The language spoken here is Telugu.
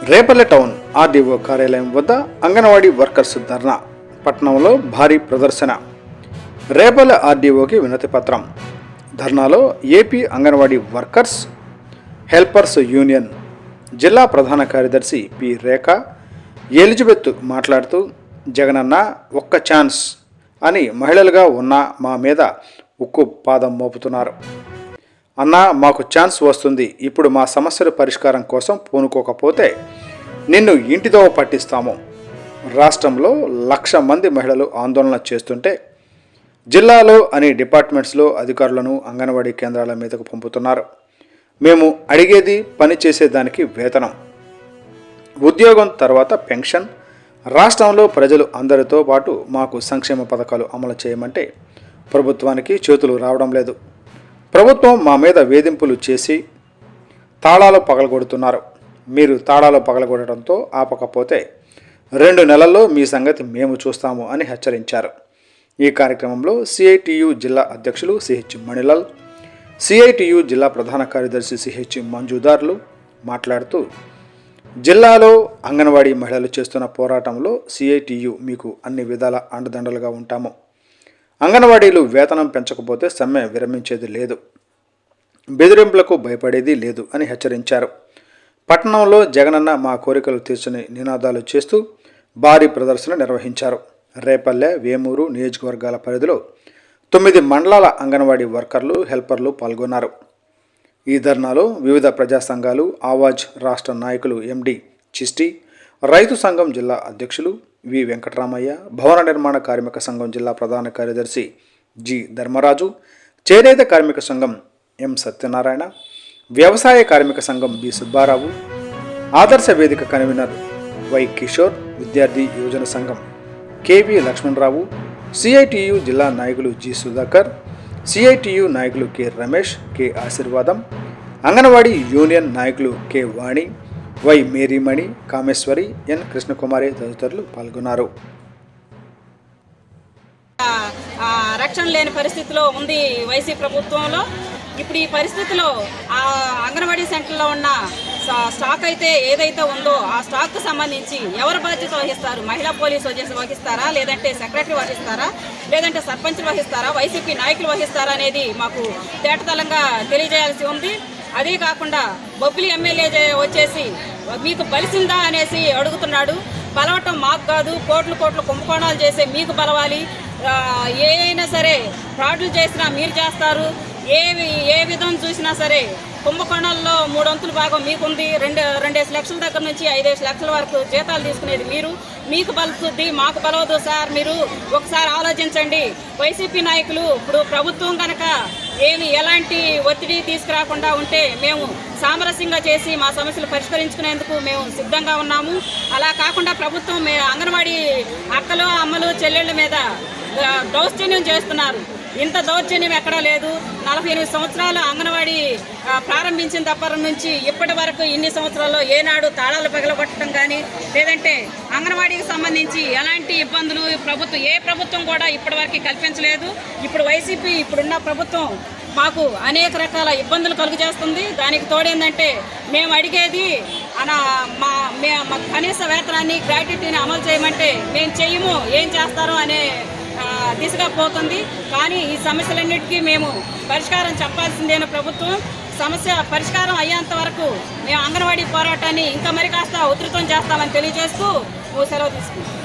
రేపల్లె టౌన్ ఆర్డీఓ కార్యాలయం వద్ద అంగన్వాడీ వర్కర్స్ ధర్నా. పట్టణంలో భారీ ప్రదర్శన. రేపల్లె ఆర్డీఓకి వినతి పత్రం. ధర్నాలో AP Anganwadi workers helpers union జిల్లా ప్రధాన కార్యదర్శి పి రేఖ ఎలిజబెత్ మాట్లాడుతూ, జగనన్న ఒక్క ఛాన్స్ అని మహిళలుగా ఉన్న మా మీద ఉక్కు పాదం మోపుతున్నారు. అన్నా, మాకు ఛాన్స్ వస్తుంది. ఇప్పుడు మా సమస్యల పరిష్కారం కోసం పూనుకోకపోతే నిన్ను ఇంటితో పట్టిస్తాము. రాష్ట్రంలో 1,00,000 మంది మహిళలు ఆందోళన చేస్తుంటే జిల్లాలో అన్ని డిపార్ట్మెంట్స్లో అధికారులను అంగన్వాడీ కేంద్రాల మీదకు పంపుతున్నారు. మేము అడిగేది పని చేసేదానికి వేతనం, ఉద్యోగం తర్వాత పెన్షన్. రాష్ట్రంలో ప్రజలు అందరితో పాటు మాకు సంక్షేమ పథకాలు అమలు చేయమంటే ప్రభుత్వానికి చేతులు రావడం లేదు. ప్రభుత్వం మా మీద వేధింపులు చేసి తాళాలు పగలగొడుతున్నారు. మీరు తాళాలు పగలగొట్టడంతో ఆపకపోతే 2 నెలల్లో మీ సంగతి మేము చూస్తాము అని హెచ్చరించారు. ఈ కార్యక్రమంలో సిఐటియు జిల్లా అధ్యక్షులు సిహెచ్ మణిలాల్, సిఐటియు జిల్లా ప్రధాన కార్యదర్శి సిహెచ్ మంజుదార్లు మాట్లాడుతూ, జిల్లాలో అంగన్వాడీ మహిళలు చేస్తున్న పోరాటంలో సిఐటియు మీకు అన్ని విధాల అండదండలుగా ఉంటాము. అంగన్వాడీలు వేతనం పెంచకపోతే సమ్మె విరమించేది లేదు, బెదిరింపులకు భయపడేది లేదు అని హెచ్చరించారు. పట్టణంలో జగనన్న మా కోరికలు తీర్చని నినాదాలు చేస్తూ భారీ ప్రదర్శన నిర్వహించారు. రేపల్లె, వేమూరు నియోజకవర్గాల పరిధిలో 9 మండలాల అంగన్వాడీ వర్కర్లు, హెల్పర్లు పాల్గొన్నారు. ఈ ధర్నాలో వివిధ ప్రజా సంఘాలు, ఆవాజ్ రాష్ట్ర నాయకులు ఎండి చిస్టి, రైతు సంఘం జిల్లా అధ్యక్షులు వి వెంకటరామయ్య, భవన నిర్మాణ కార్మిక సంఘం జిల్లా ప్రధాన కార్యదర్శి జి ధర్మరాజు, చేనేత కార్మిక సంఘం ఎం సత్యనారాయణ, వ్యవసాయ కార్మిక సంఘం బి సుబ్బారావు, ఆదర్శ వేదిక కన్వీనర్ వై కిషోర్, విద్యార్థి యువజన సంఘం కెవి లక్ష్మణరావు, సిఐటియు జిల్లా నాయకులు జి సుధాకర్, సిఐటియు నాయకులు కె రమేష్, కె ఆశీర్వాదం, అంగన్వాడీ యూనియన్ నాయకులు కె వాణి, వై మేరీమణి, కామేశ్వరి, ఎన్ కృష్ణకుమారి తదితరులు పాల్గొన్నారు. రక్షణ లేని పరిస్థితిలో ఉంది వైసీ ప్రభుత్వంలో. ఇప్పుడు ఈ పరిస్థితిలో అంగన్వాడీ సెంటర్లో ఉన్న స్టాక్ అయితే ఏదైతే ఉందో ఆ స్టాక్కు సంబంధించి ఎవరు బాధ్యత వహిస్తారు? మహిళా పోలీసు వహిస్తారా, లేదంటే సెక్రటరీ వహిస్తారా, లేదంటే సర్పంచ్లు వహిస్తారా, వైసీపీ నాయకులు వహిస్తారా అనేది మాకు తేటతలంగా తెలియజేయాల్సి ఉంది. అదే కాకుండా బొబ్బిలి ఎమ్మెల్యే వచ్చేసి మీకు బలిసిందా అనేసి అడుగుతున్నాడు. బలవటం మాకు కాదు, కోట్లు కుంభకోణాలు చేసే మీకు బలవాలి. ఏ అయినా సరే ఫ్రాడ్లు చేసినా మీరు చేస్తారు. ఏ విధం చూసినా సరే కుంభకోణాల్లో 3 వంతుల భాగం మీకుంది. 2 లక్షల దగ్గర నుంచి 5 లక్షల వరకు జీతాలు తీసుకునేది మీరు. మీకు బలుస్తుంది, మాకు బలవదు సార్. మీరు ఒకసారి ఆలోచించండి. వైసీపీ నాయకులు ఇప్పుడు ప్రభుత్వం కనుక ఎలాంటి ఒత్తిడి తీసుకురాకుండా ఉంటే మేము సామరస్యంగా చేసి మా సమస్యలు పరిష్కరించుకునేందుకు మేము సిద్ధంగా ఉన్నాము. అలా కాకుండా ప్రభుత్వం అంగన్వాడీ అక్కలు, అమ్మలు, చెల్లెళ్ళ మీద దౌర్జన్యం చేస్తున్నారు. ఇంత దౌర్జన్యం ఎక్కడా లేదు. 48 సంవత్సరాలు అంగన్వాడీ ప్రారంభించిన దగ్గర నుంచి ఇప్పటి వరకు ఇన్ని సంవత్సరాల్లో ఏనాడు తాళాలు పగలగొట్టడం కానీ, లేదంటే అంగన్వాడీకి సంబంధించి ఎలాంటి ఇబ్బందులు ఏ ప్రభుత్వం కూడా ఇప్పటి వరకు కల్పించలేదు. ఇప్పుడు వైసీపీ ఇప్పుడున్న ప్రభుత్వం మాకు అనేక రకాల ఇబ్బందులు కలుగు చేస్తుంది. దానికి తోడేందంటే మేము అడిగేది మా కనీస వేతనాన్ని, గ్రాట్యుటీని అమలు చేయమంటే మేము చెయ్యము, ఏం చేస్తారో అనే దిశగా పోతుంది. కానీ ఈ సమస్యలన్నిటికీ మేము పరిష్కారం చెప్పాల్సిందేన ప్రభుత్వం. సమస్య పరిష్కారం అయ్యేంత వరకు మేము అంగన్వాడీ పోరాటాన్ని ఇంకా మరి కాస్త ఉధృతం చేస్తామని తెలియజేస్తూ సెలవు తీసుకుంటాం.